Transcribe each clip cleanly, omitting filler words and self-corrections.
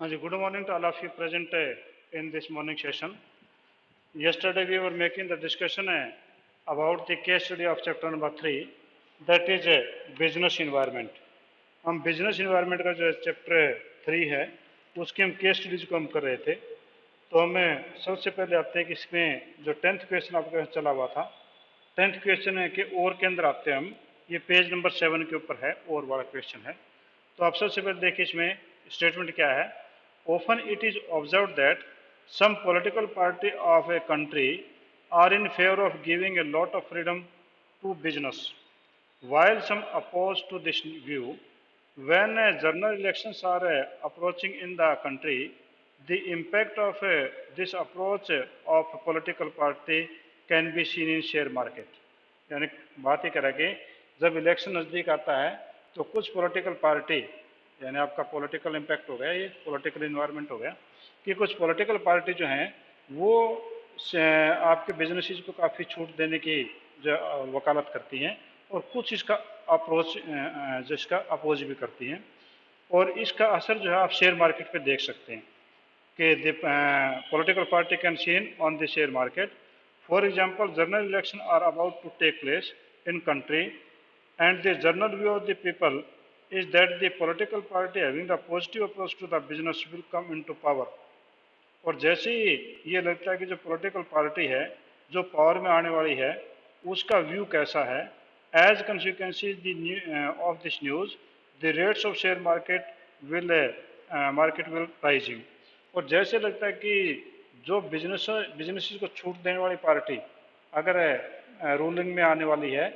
Ji, good morning to all of you present in this morning session. Yesterday we were making the discussion about the case study of chapter number 3, that is business environment. हम business environment का जो chapter 3 है उसके हम case studies को हम कर रहे थे। तो हमें सबसे पहले आते हैं कि इसमें जो 10th क्वेश्चन आपके पास चला हुआ था, 10th क्वेश्चन है कि और के अंदर आते हैं हम, ये पेज नंबर 7 के ऊपर है, और वाला क्वेश्चन है। तो आप सबसे पहले देखिए इसमें स्टेटमेंट क्या है। Often it is observed that some political party of a country are in favor of giving a lot of freedom to business, while some oppose to this view. When general elections are approaching in the country, the impact of this approach of political party can be seen in share market. यानी बात ही करें कि जब election नज़दीक आता है तो कुछ पॉलिटिकल पार्टी, यानी आपका पॉलिटिकल इम्पैक्ट हो गया, ये पॉलिटिकल इन्वायरमेंट हो गया कि कुछ पॉलिटिकल पार्टी जो हैं वो आपके बिजनेसेस को काफ़ी छूट देने की जो वकालत करती हैं, और कुछ इसका अप्रोच जिसका अपोज भी करती हैं। और इसका असर जो है आप शेयर मार्केट पे देख सकते हैं कि the political party can seen on the share market. For example, general elections are about to take place in country, and the general view of the people is that the political party having the positive approach to the business will come into power. और जैसे ही ये लगता है कि जो political party है जो power में आने वाली है उसका व्यू कैसा है, as consequence of this news the rates of share will market will rising. और जैसे लगता है कि जो बिजनेस को छूट देने वाली पार्टी अगर रूलिंग में आने वाली है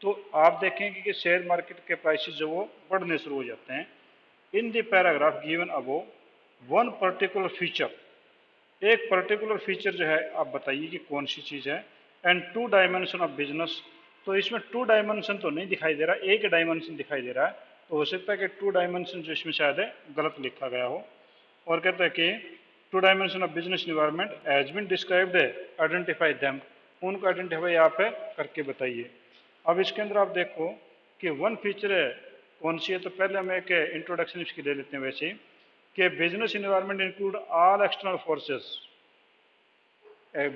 तो आप देखेंगे कि शेयर मार्केट के प्राइसेस जो वो बढ़ने शुरू हो जाते हैं. In the paragraph given above one particular feature, एक पर्टिकुलर फीचर जो है आप बताइए कि कौन सी चीज़ है. And two dimension of business, तो इसमें टू डायमेंशन तो नहीं दिखाई दे रहा, एक डायमेंशन दिखाई दे रहा है. तो हो सकता है कि टू डायमेंशन जो इसमें शायद है गलत लिखा गया हो. और कहता है कि two dimension of business environment as been described identify them, उनको आइडेंटिफाई आप करके बताइए. अब इसके अंदर आप देखो कि वन फीचर है कौन सी है. तो पहले हम एक इंट्रोडक्शन इसकी ले लेते हैं वैसे कि business environment include all external forces.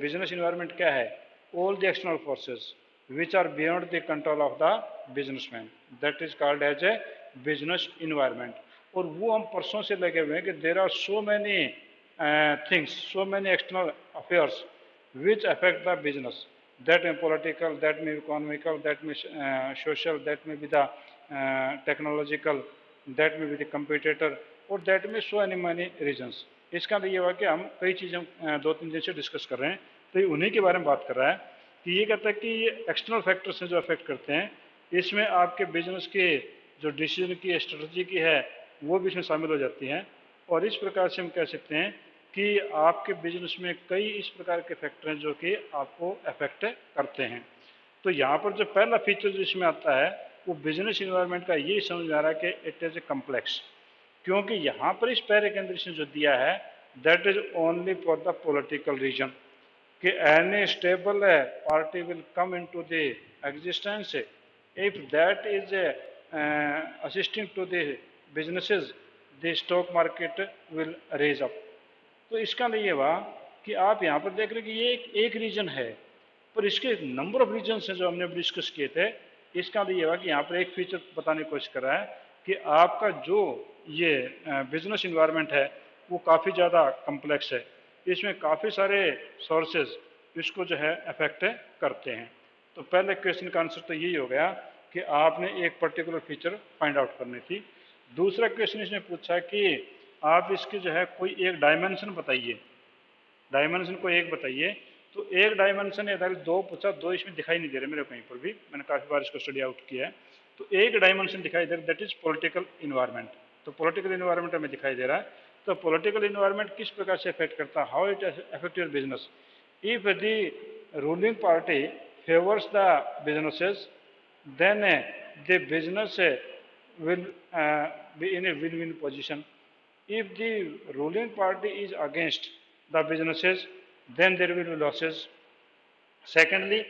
Business environment क्या है? All the external forces which are beyond the control of the businessman, that is called as a business environment. और वो हम परसों से लगे हुए हैं कि there are so many things, so many external affairs which affect the business, that may political, that may economical, that may social, that may be the technological, that may be the competitor, और that may so many reasons. इसका तो ये हुआ कि हम कई चीज़ें 2-3 दिन से डिस्कस कर रहे हैं, तो ये उन्हीं के बारे में बात कर रहा है कि ये कहता है कि ये एक्सटर्नल फैक्टर्स हैं जो अफेक्ट करते हैं. इसमें आपके बिजनेस के जो डिसीजन की स्ट्रेटजी की है वो भी इसमें शामिल हो जाती हैं. और इस प्रकार से हम कह सकते हैं कि आपके बिजनेस में कई इस प्रकार के फैक्टर हैं जो कि आपको अफेक्ट करते हैं. तो यहाँ पर जो पहला फीचर जो इसमें आता है वो बिजनेस इन्वायरमेंट का ये समझ में आ रहा है कि इट इज़ ए कम्प्लेक्स, क्योंकि यहाँ पर इस पैरे के अंदर इसने जो दिया है that is only for the political reason कि any stable party will come into the existence if that is assisting to the businesses the stock market will raise up. तो इसका लिए हुआ कि आप यहाँ पर देख रहे हैं कि ये एक रीजन है, पर इसके नंबर ऑफ रीजन हैं जो हमने डिस्कस किए थे. इसका लिए हुआ कि यहाँ पर एक फीचर बताने की कोशिश कर रहा है कि आपका जो ये बिजनेस इन्वायरमेंट है वो काफ़ी ज़्यादा कम्प्लेक्स है, इसमें काफ़ी सारे सोर्सेज इसको जो है अफेक्ट करते हैं. तो पहले क्वेश्चन का आंसर तो यही हो गया कि आपने एक पर्टिकुलर फीचर फाइंड आउट करनी थी. दूसरा क्वेश्चन इसने पूछा कि आप इसके जो है कोई एक डायमेंशन बताइए, डायमेंशन को एक बताइए. तो एक डायमेंशन या दो पूछा, दो इसमें दिखाई नहीं दे रहे मेरे कहीं पर भी, मैंने काफ़ी बार इसको स्टडी आउट किया है. तो एक डायमेंशन दिखाई दे रहा है दैट इज पॉलिटिकल इन्वायरमेंट. तो पॉलिटिकल इन्वायरमेंट हमें दिखाई दे रहा है. तो पॉलिटिकल इन्वायरमेंट किस प्रकार से अफेक्ट करता है, how it affect your business. If the ruling party favours the businesses then the business will be in a win-win position. If the ruling party is against the businesses, then there will be losses. Secondly,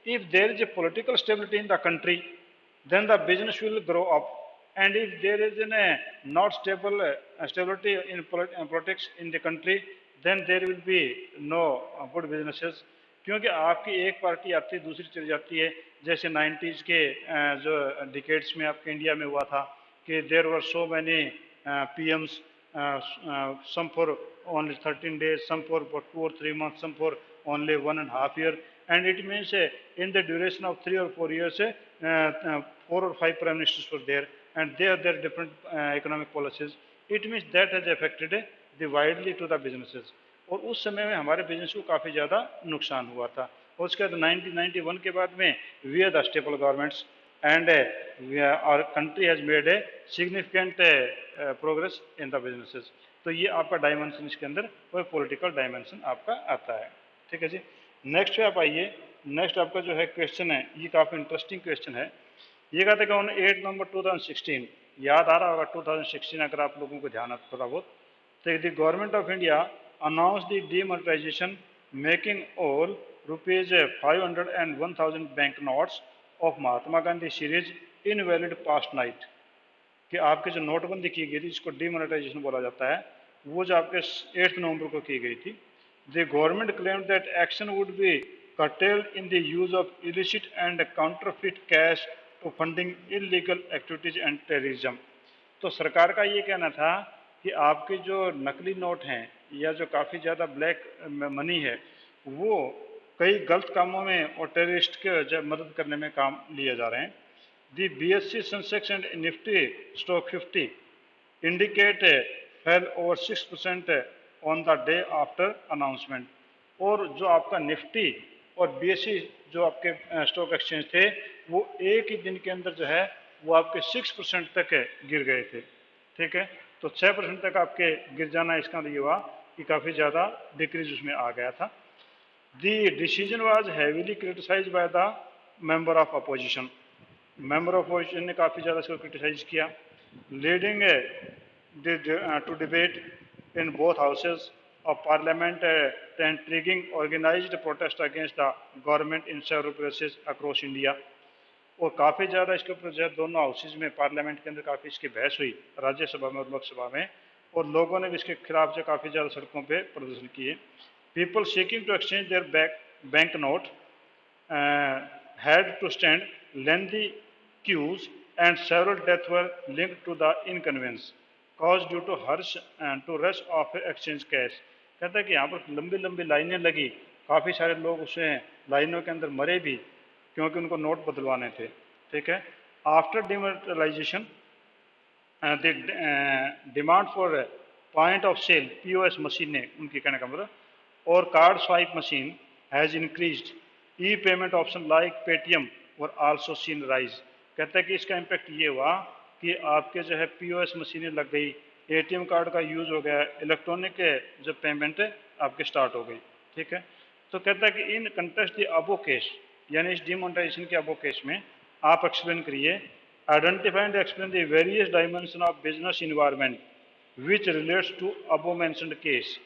if there is a political stability in the country, then the business will grow up. And if there is not stability in politics in the country, then there will be no good businesses. क्योंकि आपकी एक party आती है दूसरी चली जाती है, जैसे 90s के जो डिकेड्स में आपके इंडिया में हुआ था कि there were so many PMs, some for only 13 days, some for 2 or 3 months, some for only 1.5 years. And it means in the duration of 3 or 4 years, 4 or 5 prime ministers were there, and they are their different economic policies. It means that has affected the widely to the businesses. और उस समय में हमारे business को काफ़ी ज़्यादा नुकसान हुआ था। और उसके बाद 1991 के बाद में we are the stable governments and our country has made a significant progress in the businesses. तो ये आपका डायमेंशन इसके अंदर कोई पॉलिटिकल डायमेंशन आपका आता है। ठीक है जी। नेक्स्ट पे आप आइए। नेक्स्ट आपका जो है क्वेश्चन है, ये काफ़ी इंटरेस्टिंग क्वेश्चन है। ये कहते हैं कि ऑन 8 नवंबर 2016, याद आ रहा होगा 2016 अगर आप लोगों को ध्यान आता थोड़ा बहुत, तो the Government of India announce the demonetization making all ₹500 and 1000 bank notes of Mahatma Gandhi series invalid past night. कि आपके जो नोटबंदी की गई थी जिसको डीमोनेटाइजेशन बोला जाता है, वो जो आपके 8 नवंबर को की गई थी। The government claim that action would be curtailed in the use of illicit and counterfeit cash to funding illegal activities and terrorism। तो सरकार का ये कहना था कि आपके जो नकली नोट हैं या जो काफ़ी ज़्यादा ब्लैक मनी है, वो कई गलत कामों में और टेररिस्ट के मदद करने में काम लिए जा रहे हैं। दी BSE Sensex and Nifty stock 50 indicate fail over 6% on the day after announcement. और जो आपका निफ्टी और BSE जो आपके स्टॉक एक्सचेंज थे, वो एक ही दिन के अंदर जो है वो आपके 6% तक गिर गए थे। ठीक है, तो 6% तक आपके गिर जाना, इसका ये हुआ कि काफ़ी ज़्यादा डिक्रीज उसमें आ गया था। The decision was heavily criticized by the member of opposition। member of opposition ने काफ़ी ज़्यादा इसको क्रिटिसाइज किया, leading to debate in both houses of parliament and triggering organized protest against the government in several places across India। और काफ़ी ज़्यादा इसके ऊपर जो है दोनों हाउसेज में पार्लियामेंट के अंदर काफ़ी इसकी बहस हुई, राज्यसभा में और लोकसभा में, और लोगों ने भी इसके खिलाफ जो काफ़ी ज़्यादा सड़कों पे प्रदर्शन किए। People seeking to exchange their bank note had to stand lengthy queues, and several deaths were linked to the inconvenience caused due to rush of exchange cash। कहता है कि यहाँ पर लंबी लंबी लाइनें लगी, काफ़ी सारे लोग उसमें लाइनों के अंदर मरे भी क्योंकि उनको नोट बदलवाने थे। ठीक है, after demonetization demand for point of sale POS machine ने, उनकी कहने का मतलब, और card swipe machine has increased, e payment option like Paytm और आल्सो सीन राइज। कहता है कि इसका इम्पैक्ट ये हुआ कि आपके जो है POS मशीनें लग गई, ATM कार्ड का यूज़ हो गया, इलेक्ट्रॉनिक जो पेमेंट आपके स्टार्ट हो गई। ठीक है, तो कहता है कि इन कंटेस्ट द अबो केस, यानी इस डिमोनेटाइजेशन के अबो केस में आप एक्सप्लेन करिए, identify and explain the various dimension of business environment which relates to above mentioned case.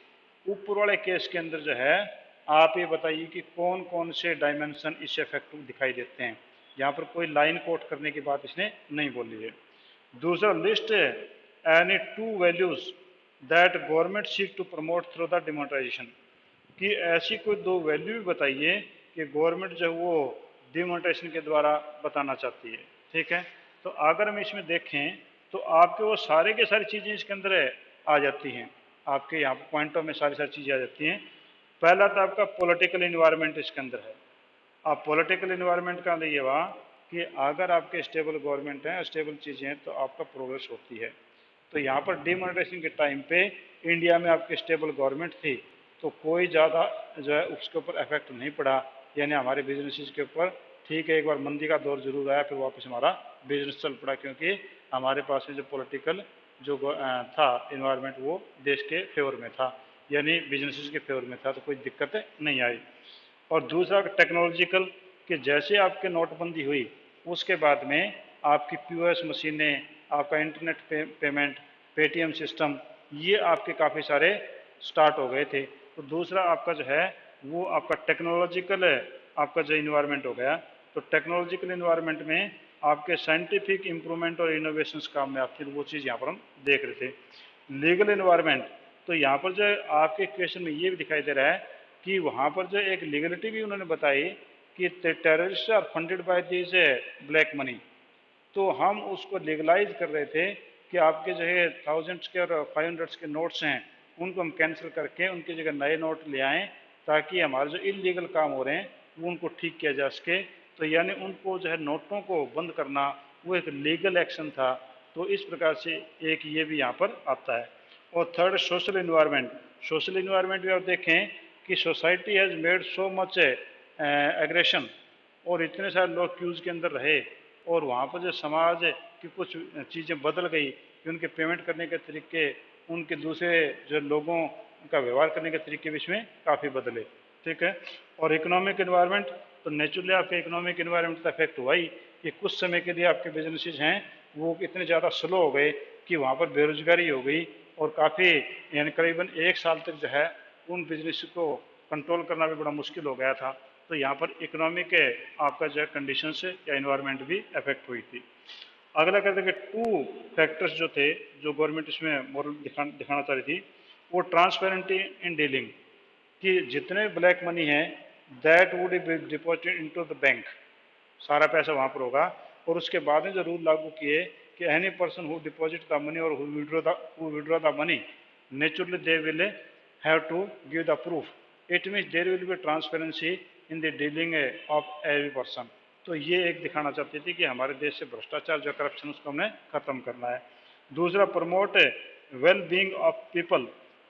ऊपर वाले केस के अंदर जो है आप ये बताइए कि कौन कौन से डायमेंशन इससे इफेक्ट दिखाई देते हैं। यहाँ पर कोई लाइन कोट करने की बात इसने नहीं बोली है। दूसरा, list any 2 values that government seek to promote through the demonetization. कि ऐसी कोई 2 वैल्यू भी बताइए कि गवर्नमेंट जो वो डिमोनेटाइजेशन के द्वारा बताना चाहती है। ठीक है, तो अगर हम इसमें देखें तो आपके वो सारे के सारी चीज़ें इसके अंदर आ जाती हैं, आपके यहाँ पॉइंटों में सारी चीज़ें आ जाती हैं। पहला तो आपका पॉलिटिकल इन्वायरमेंट इसके अंदर है। अब पॉलिटिकल इन्वायरमेंट का ये हुआ कि अगर आपके स्टेबल गवर्नमेंट हैं, स्टेबल चीज़ें हैं, तो आपका प्रोग्रेस होती है। तो यहाँ पर डिमोनेटाइजेशन के टाइम पे इंडिया में आपकी स्टेबल गवर्नमेंट थी, तो कोई ज़्यादा जो है उसके ऊपर इफेक्ट नहीं पड़ा, यानी हमारे बिजनेसेस के ऊपर। ठीक है, एक बार मंदी का दौर जरूर आया, फिर वापस हमारा बिजनेस चल पड़ा, क्योंकि हमारे पास में जो पॉलिटिकल जो था इन्वायरमेंट वो देश के फेवर में था, यानी बिजनेसेस के फेवर में था, तो कोई दिक्कत नहीं आई। और दूसरा टेक्नोलॉजिकल, कि जैसे आपके नोटबंदी हुई उसके बाद में आपकी POS मशीनें, आपका इंटरनेट पेमेंट, पेटीएम सिस्टम, ये आपके काफ़ी सारे स्टार्ट हो गए थे। तो दूसरा आपका जो है वो आपका टेक्नोलॉजिकल आपका जो इन्वायरमेंट हो गया। तो टेक्नोलॉजिकल इन्वायरमेंट में आपके साइंटिफिक इम्प्रूवमेंट और इनोवेशंस काम में आती है, वो चीज़ यहाँ पर हम देख रहे थे। लीगल इन्वायरमेंट, तो यहाँ पर जो आपके क्वेश्चन में ये भी दिखाई दे रहा है कि वहाँ पर जो एक लीगलिटी भी उन्होंने बताई कि terrorist are funded by this black money, तो हम उसको लीगलाइज कर रहे थे कि आपके जो है थाउजेंड्स के और 500 के नोट्स हैं उनको हम कैंसिल करके उनकी जगह नए नोट ले आएँ, ताकि हमारे जो इलीगल काम हो रहे हैं वो उनको ठीक किया जा सके। तो यानी उनको जो है नोटों को बंद करना वो एक लीगल एक्शन था। तो इस प्रकार से एक ये भी यहाँ पर आता है। और third, social environment. Social environment में आप देखें कि society has made so much aggression, और इतने सारे लोग क्यूज़ के अंदर रहे, और वहाँ पर जो समाज की कुछ चीज़ें बदल गई कि उनके पेमेंट करने के तरीके, उनके दूसरे जो लोगों का व्यवहार करने के तरीके बीच में काफ़ी बदले। ठीक है। और इकोनॉमिक इन्वायरमेंट, तो नेचुरली आपके इकोनॉमिक इन्वायरमेंट का इफेक्ट हुआ ही कि कुछ समय के लिए आपके बिजनेसेस हैं वो इतने ज़्यादा स्लो हो गए कि वहाँ पर बेरोजगारी हो गई, और काफ़ी यानी करीबन 1 साल तक जो है उन बिजनेस को कंट्रोल करना भी बड़ा मुश्किल हो गया था। तो यहाँ पर इकोनॉमिक आपका जो है कंडीशन से या इन्वायरमेंट भी अफेक्ट हुई थी। अगला कहते हैं कि 2 फैक्टर्स जो थे जो गवर्नमेंट इसमें मॉरल दिखाना चाह रही थी, वो ट्रांसपेरेंटी इन डीलिंग, कि जितने ब्लैक मनी है that would be deposited into the bank, सारा पैसा वहाँ पर होगा। और उसके बाद में जो रूल लागू किए कि any person who deposit the money और who withdraw the money, naturally they will have to give the proof, it means there will be transparency in the dealing of every person. तो ये एक दिखाना चाहती थी कि हमारे देश से भ्रष्टाचार जो करप्शन उसको हमने खत्म करना है। दूसरा, promote well being of people,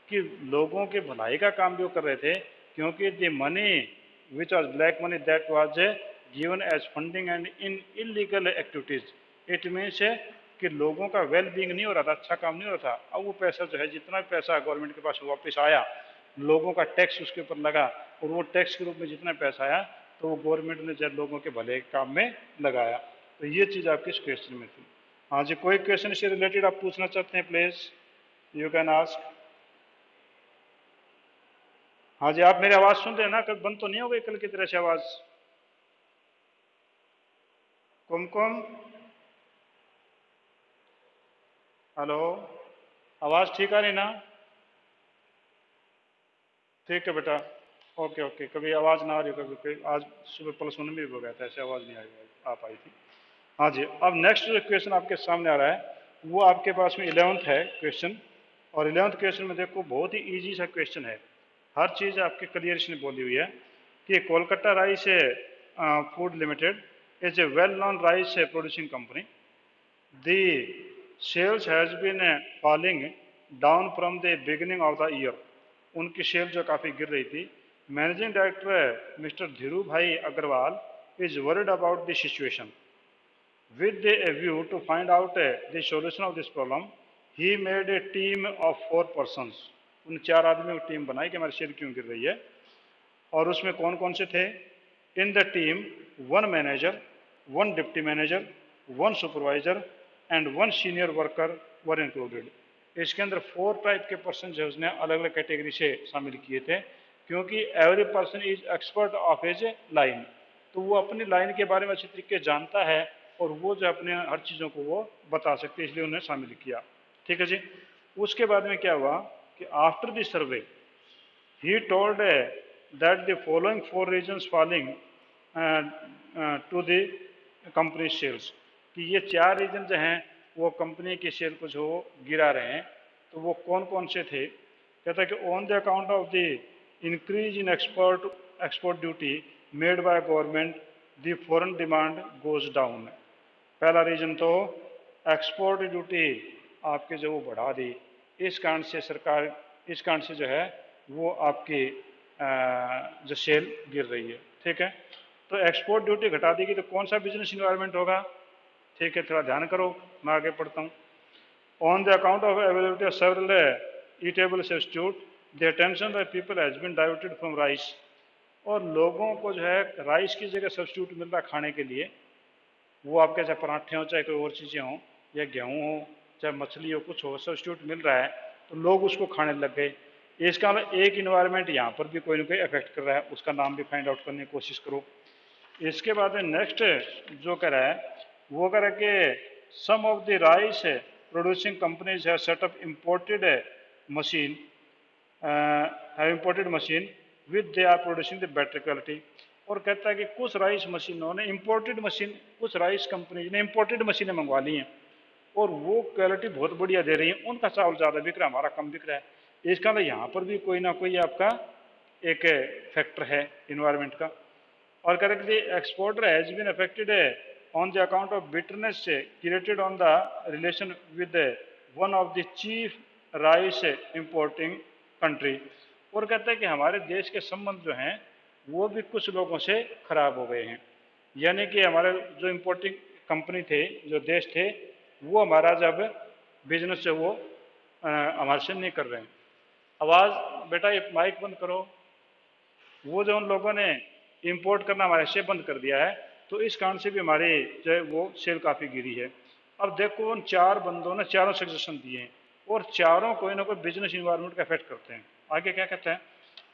कि लोगों के भलाई का काम भी वो कर रहे थे, क्योंकि the money which was black money that was given as funding and in illegal activities, it means कि लोगों का वेल बीइंग नहीं हो रहा था, अच्छा काम नहीं हो रहा था। अब वो पैसा जो है, जितना पैसा गवर्नमेंट के पास वापस आया, लोगों का टैक्स उसके ऊपर लगा, और वो टैक्स के रूप में जितना पैसा आया तो वो गवर्नमेंट ने जब लोगों के भले काम में लगाया। तो ये चीज़ आपकी इस क्वेश्चन में थी। हाँ जी, कोई क्वेश्चन से रिलेटेड आप पूछना चाहते हैं, प्लीज यू कैन आस्क। हाँ जी, आप मेरी आवाज़ सुन रहे हैं ना? कल बंद तो नहीं हो गई कल की तरह से आवाज़? कुमकुम, हेलो, आवाज़ ठीक आ रही ना? ठीक है बेटा, ओके ओके। कभी आवाज़ ना आ रही, कभी आज सुबह +1 में भी हो गया था, ऐसे आवाज़ नहीं आ पाई थी। हाँ जी, अब नेक्स्ट जो क्वेश्चन आपके सामने आ रहा है वो आपके पास में 11th है क्वेश्चन। और 11th क्वेश्चन में देखो बहुत ही इजी सा क्वेश्चन है, हर चीज़ आपके क्लियर इसने बोली हुई है कि Kolkata Rice Food Limited is a well known rice producing company, the sales has been falling down from the beginning of the year, उनकी सेल जो काफ़ी गिर रही थी। Managing director mister Dhiru Bhai Agarwal is worried about the situation, with a view to find out the solution of this problem, he made a team of 4 persons. उन 4 आदमियों की team बनाई कि हमारी सेल क्यों गिर रही है। और उसमें कौन कौन से थे? In the team 1 manager, 1 deputy manager, 1 supervisor and 1 senior worker were included. इसके अंदर 4 टाइप के पर्सन जो उसने अलग अलग कैटेगरी से शामिल किए थे, क्योंकि every person is expert of his line, तो वो अपनी लाइन के बारे में अच्छी तरीके जानता है और वो जो अपने हर चीज़ों को वो बता सकते, इसलिए उन्हें शामिल किया। ठीक है जी। उसके बाद में क्या हुआ कि after the survey he told that the following 4 reasons falling to the company sales, कि ये 4 रीजन जो हैं वो कंपनी की सेल को जो गिरा रहे हैं। तो वो कौन कौन से थे? कहता है कि on the account of the increase in export duty made by government the foreign demand goes down. पहला रीजन तो एक्सपोर्ट ड्यूटी आपके जो वो बढ़ा दी, इस कारण से सरकार, इस कारण से जो है वो आपकी जो सेल गिर रही है। ठीक है, तो एक्सपोर्ट ड्यूटी घटा देगी तो कौन सा बिजनेस इन्वायरमेंट होगा? ठीक है, थोड़ा ध्यान करो, मैं आगे पढ़ता हूँ। On the account of availability of several eatable substitute the attention of people has been diverted from rice, और लोगों को जो है राइस की जगह सब्स्टिट्यूट मिल रहा खाने के लिए, वो आपके चाहे पराठे हों, चाहे कोई और चीज़ें हों, या गेहूँ हो, चाहे मछली हो, कुछ हो, सब्स्टिट्यूट मिल रहा है तो लोग उसको खाने लग गए। इसका एक इन्वायरमेंट यहाँ पर भी कोई ना कोई इफेक्ट कर रहा है, उसका नाम भी फाइंड आउट करने की कोशिश करो। इसके बाद में नेक्स्ट जो कह रहा है वो कह रहा है कि some of the rice producing companies have set up imported machine have imported machine with they are producing the better quality। और कहता है कि कुछ राइस मशीनों ने इंपोर्टेड मशीन, कुछ राइस कंपनी ने इंपोर्टेड मशीनें मंगवा ली हैं और वो क्वालिटी बहुत बढ़िया दे रही है, उनका चावल ज़्यादा बिक रहा है, हमारा कम बिक रहा है। इसका मतलब यहाँ पर भी कोई ना कोई आपका एक फैक्टर है इन्वायरमेंट का। और correctly exporter has been affected on the account of bitterness created on the relation with one of the chief rice importing country. और कहते हैं कि हमारे देश के संबंध जो हैं वो भी कुछ लोगों से खराब हो गए हैं, यानी कि हमारे जो इंपोर्टिंग कंपनी थे, जो देश थे, वो हमारा जब बिजनेस है वो हमारे से नहीं कर रहे हैं। आवाज़ बेटा ये माइक बंद करो। वो जो उन लोगों ने इंपोर्ट करना हमारे से बंद कर दिया है, तो इस कारण से भी हमारी जो है वो सेल काफ़ी गिरी है। अब देखो उन चार बंदों ने चारों सजेशन दिए हैं और चारों कोई ना कोई बिजनेस इन्वायरमेंट का इफेक्ट करते हैं। आगे क्या कहते हैं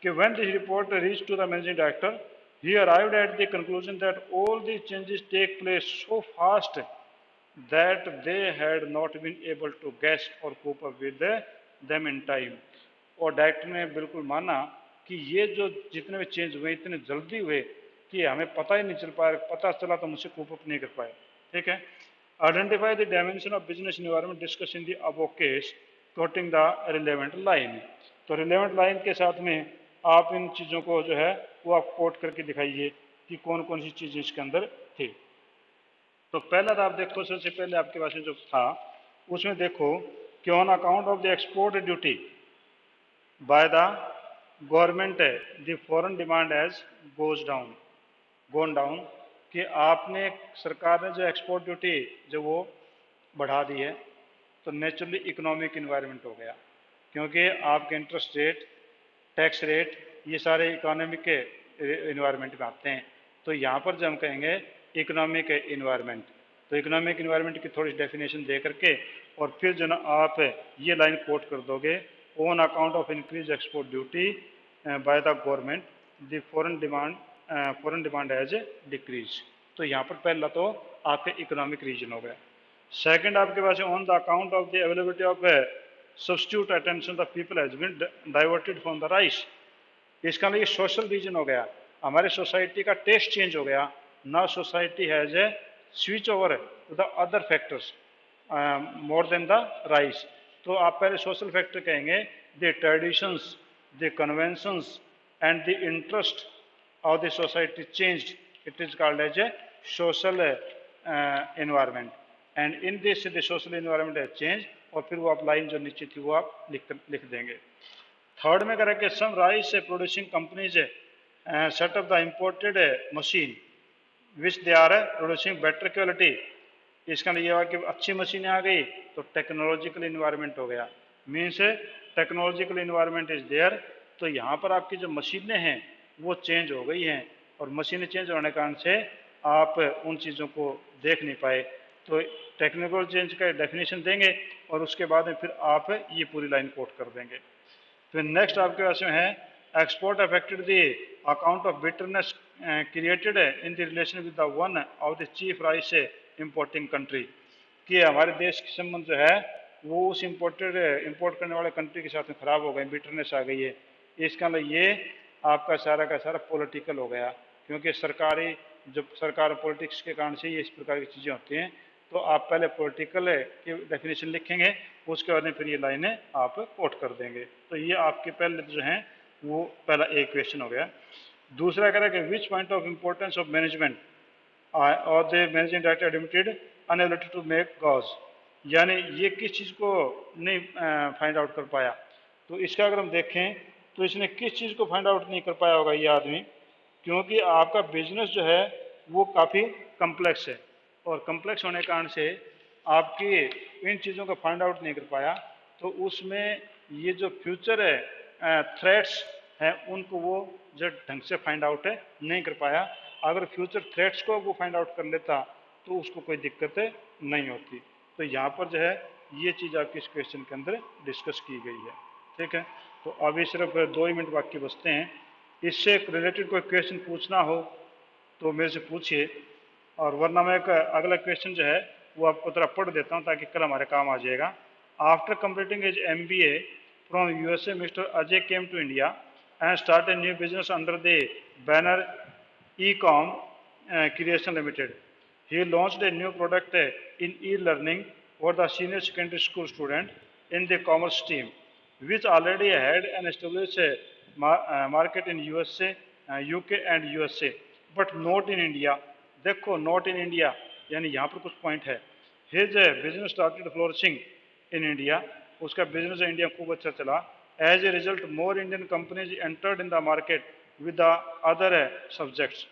कि when this report reach to the managing director he arrived at the conclusion that all the changes take place so fast that they had not been able to guess or cope up with them in time। और director ने बिल्कुल माना कि ये जो जितने भी change हुए इतने जल्दी हुए कि हमें पता ही नहीं चल पाया, पता चला तो मुझसे कोप अप नहीं कर पाए। ठीक है। Identify the dimension of business environment discuss in the above case coating the relevant line. तो रिलेवेंट लाइन के साथ में आप इन चीज़ों को जो है वो आप कोट करके दिखाइए कि कौन कौन सी चीज़ें इसके अंदर थी। तो पहला तो आप देखो, सबसे पहले आपके पास जो था उसमें देखो कि on account of the export duty by the government the foreign demand has gone down, कि आपने सरकार ने जो एक्सपोर्ट ड्यूटी जो वो बढ़ा दी है तो नेचुरली इकोनॉमिक इन्वायरमेंट हो गया, क्योंकि आपके इंटरेस्ट रेट, टैक्स रेट, ये सारे इकोनॉमिक के इन्वायरमेंट में आते हैं। तो यहाँ पर जो हम कहेंगे इकोनॉमिक इन्वायरमेंट, तो इकोनॉमिक इन्वायरमेंट की थोड़ी डेफिनेशन दे करके और फिर जो ना आप ये लाइन कोट कर दोगे, on account of increase export duty by the government the foreign demand has decrease. तो यहाँ पर पहला तो आपके इकोनॉमिक रीजन हो गया। सेकंड आपके पास on the account of the availability of substitute attention the people has been diverted from the rice. इसका लिए सोशल रीजन हो गया, हमारे सोसाइटी का टेस्ट चेंज हो गया। Now society has a switch over to the other factors more than the rice. तो आप पहले सोशल फैक्टर कहेंगे, the traditions, the conventions and the interest of the society changed, it is called as a social environment and in this the social environment has change. और फिर वो आप line जो नीचे थी वो आप लिख देंगे। थर्ड में करें कि some rice producing companies set up the imported machine which they are producing better quality. इसका ये हुआ कि अच्छी मशीनें आ गई तो टेक्नोलॉजिकल इन्वायरमेंट हो गया, means technological environment is there. तो यहाँ पर आपकी जो मशीनें हैं वो चेंज हो गई हैं और मशीनें चेंज होने के कारण से आप उन चीज़ों को देख नहीं पाए। तो टेक्निकल चेंज का डेफिनेशन देंगे और उसके बाद में फिर आप ये पूरी लाइन कोट कर देंगे। फिर नेक्स्ट आपके पास में है export affected the account of bitterness created in the relation with the one of the chief rice importing country, कि हमारे देश के संबंध जो है वो उस इंपोर्ट करने वाले कंट्री के साथ में खराब हो गए, बिटरनेस आ गई है। इसका मतलब ये आपका सारा का सारा पॉलिटिकल हो गया, क्योंकि सरकारी जो सरकार पॉलिटिक्स के कारण से ये इस प्रकार की चीज़ें होती हैं। तो आप पहले पॉलिटिकल की डेफिनेशन लिखेंगे, उसके बाद में फिर ये लाइनें आप कोट कर देंगे। तो ये आपके पहले जो हैं वो पहला एक क्वेश्चन हो गया। दूसरा कह रहा है कि which point of importance of management और the managing director admitted inability to make cause, यानी ये किस चीज़ को नहीं फाइंड आउट कर पाया। तो इसका अगर हम देखें तो इसने किस चीज़ को फाइंड आउट नहीं कर पाया होगा ये आदमी, क्योंकि आपका बिजनेस जो है वो काफ़ी कम्प्लेक्स है और कम्प्लेक्स होने के कारण से आपकी इन चीज़ों को फाइंड आउट नहीं कर पाया। तो उसमें ये जो फ्यूचर है थ्रेट्स हैं उनको वो जो ढंग से फाइंड आउट नहीं कर पाया। अगर फ्यूचर थ्रेट्स को वो फाइंड आउट कर लेता तो उसको कोई दिक्कत नहीं होती। तो यहाँ पर जो है ये चीज़ आपकी इस क्वेश्चन के अंदर डिस्कस की गई है। ठीक है, तो अभी सिर्फ 2 ही मिनट बाकी बचते हैं। इससे रिलेटेड कोई क्वेश्चन पूछना हो तो मेरे से पूछिए। और वरना मैं एक अगला क्वेश्चन जो है वो आपको थोड़ा पढ़ देता हूँ ताकि कल हमारे काम आ जाएगा। After completing his MBA from USA, mister Ajay came to India and start a new business under the banner Ecom Creation Limited. He launched a new product in e-learning for the senior secondary school student in the commerce stream, which already had an established market in USA, UK and USA, but not in India. देखो not in India यानी यहाँ पर कुछ point है। His business started flourishing in India. उसका business India खूब अच्छा चला। As a result, more Indian companies entered in the market with the other subjects.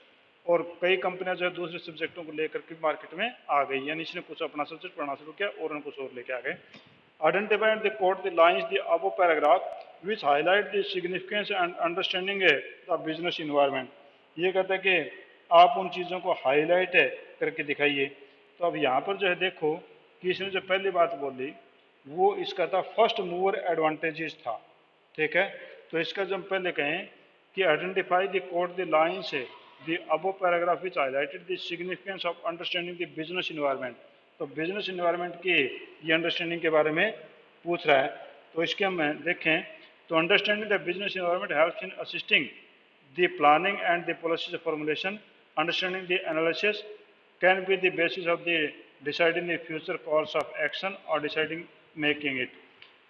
और कई कंपनियां जो है दूसरे सब्जेक्टों को लेकर के मार्केट में आ गई, यानी इसने कुछ अपना सब्जेक्ट पढ़ना शुरू किया और उनको कुछ और लेके आ गए। Identify and quote the lines the above paragraph which highlight the significance and understanding the business environment. ये कहता है कि आप उन चीज़ों को हाईलाइट करके दिखाइए। तो अब यहाँ पर जो है देखो कि इसने जो पहली बात बोली वो इसका था फर्स्ट मूवर एडवांटेजेस था, ठीक है। तो इसका जो हम पहले कहें कि identify the quote the lines the above paragraph which highlighted the significance of understanding the business environment. तो बिजनेस इन्वायरमेंट की ये अंडरस्टैंडिंग के बारे में पूछ रहा है। तो इसके हम देखें तो understanding the business environment helps in assisting the planning and the policy formulation. Understanding the analysis can be the basis of the deciding the future course of action or deciding making it.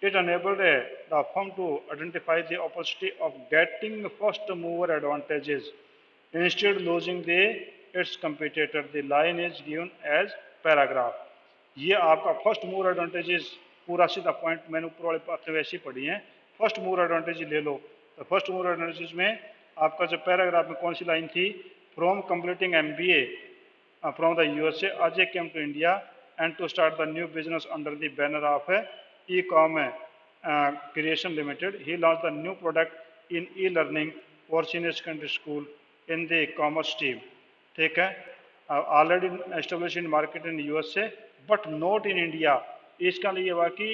It enabled the firm to identify the opportunity of getting first mover advantages instead losing its competitor. The line is given as paragraph. ये आपका first mover advantages पूरा सीधा point मैंने ऊपर वाले बातें वैसी पढ़ी हैं। फर्स्ट मूवर एडवांटेज ले लो। तो फर्स्ट मूवर एडवांटेज में आपका जो पैराग्राफ में कौन सी लाइन थी, from completing MBA from the USA, Ajay came to India and to start the new business under the banner of Ecom Creation Limited. He launched a new product in e-learning for senior secondary school in the commerce stream. ठीक है, already established in market in USA but not in India. इसका लिए हुआ कि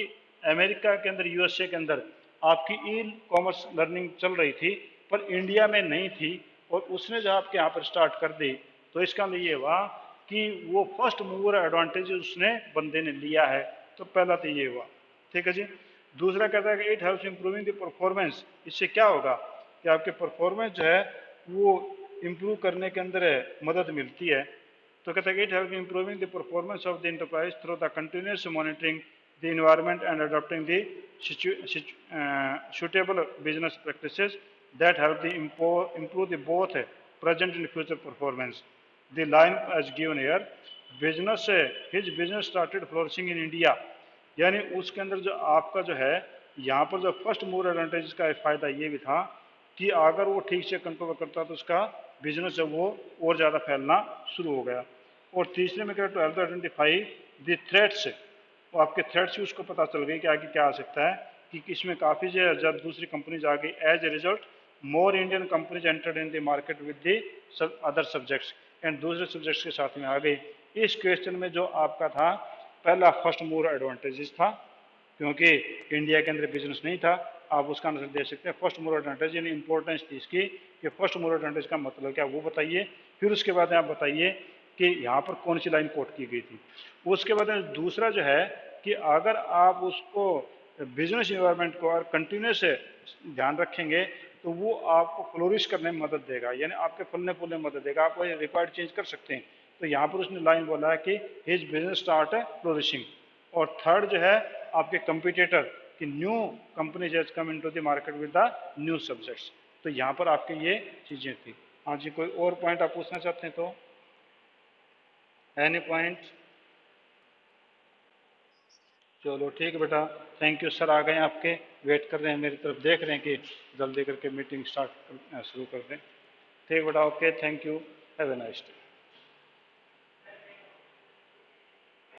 America के अंदर USA के अंदर आपकी ई-कॉमर्स लर्निंग चल रही थी पर इंडिया में नहीं थी और उसने जब आपके यहाँ पर स्टार्ट कर दी तो इसका लिए हुआ कि वो फर्स्ट मूवर एडवांटेज उसने बंदे ने लिया है। तो पहला तो ये हुआ, ठीक है जी। दूसरा कहता है कि it helps improving the performance. इससे क्या होगा कि आपके परफॉर्मेंस जो है वो इम्प्रूव करने के अंदर मदद मिलती है। तो कहता है कि it helps improving the performance of the enterprise through the continuous monitoring the environment and adopting the suitable business practices that help the improve the both present and future performance. The line as given here, business his business started flourishing in India, यानी उसके अंदर जो आपका जो है यहाँ पर जो फर्स्ट मूवर एडवांटेज का फायदा ये भी था कि अगर वो ठीक से कंट्रोल करता तो उसका बिजनेस जो वो और ज़्यादा फैलना शुरू हो गया। और तीसरे में क्या to help identify the threats, वो आपके थ्रेट्स भी उसको पता चल गई कि आगे क्या आ सकता है कि इसमें काफ़ी जब दूसरी कंपनीज आ गई। As a result more Indian companies entered in the market with the other subjects and दूसरे सब्जेक्ट्स के साथ में आ गई। इस क्वेश्चन में जो आपका था पहला फर्स्ट मूवर एडवांटेजेस था क्योंकि इंडिया के अंदर बिजनेस नहीं था, आप उसका आंसर दे सकते हैं फर्स्ट मूवर एडवांटेज। यानी इंपॉर्टेंस थी इसकी कि फर्स्ट मूवर एडवांटेज का मतलब क्या वो बताइए, फिर उसके बाद आप बताइए कि यहाँ पर कौन सी लाइन कोट की गई थी। उसके बाद दूसरा जो है कि अगर आप उसको बिजनेस इन्वायरमेंट को और कंटिन्यूस ध्यान रखेंगे तो वो आपको फ्लोरिश करने में मदद देगा, यानी आपके फलने फूलने में मदद देगा। आप रिक्वायर्ड चेंज कर सकते हैं। तो यहाँ पर उसने लाइन बोला है कि हिज बिजनेस स्टार्ट है फ्लोरिशिंग। और थर्ड जो है आपके कंपिटिटर कि new company has come into the market with the new subjects. तो यहाँ पर आपके ये चीज़ें थी। हाँ जी, कोई और पॉइंट आप पूछना चाहते हैं तो एनी पॉइंट? चलो ठीक है बेटा, थैंक यू। सर आ गए आपके, वेट कर रहे हैं, मेरी तरफ देख रहे हैं कि जल्दी करके मीटिंग स्टार्ट शुरू कर दें। ठीक बेटा, okay, thank you, have a nice day.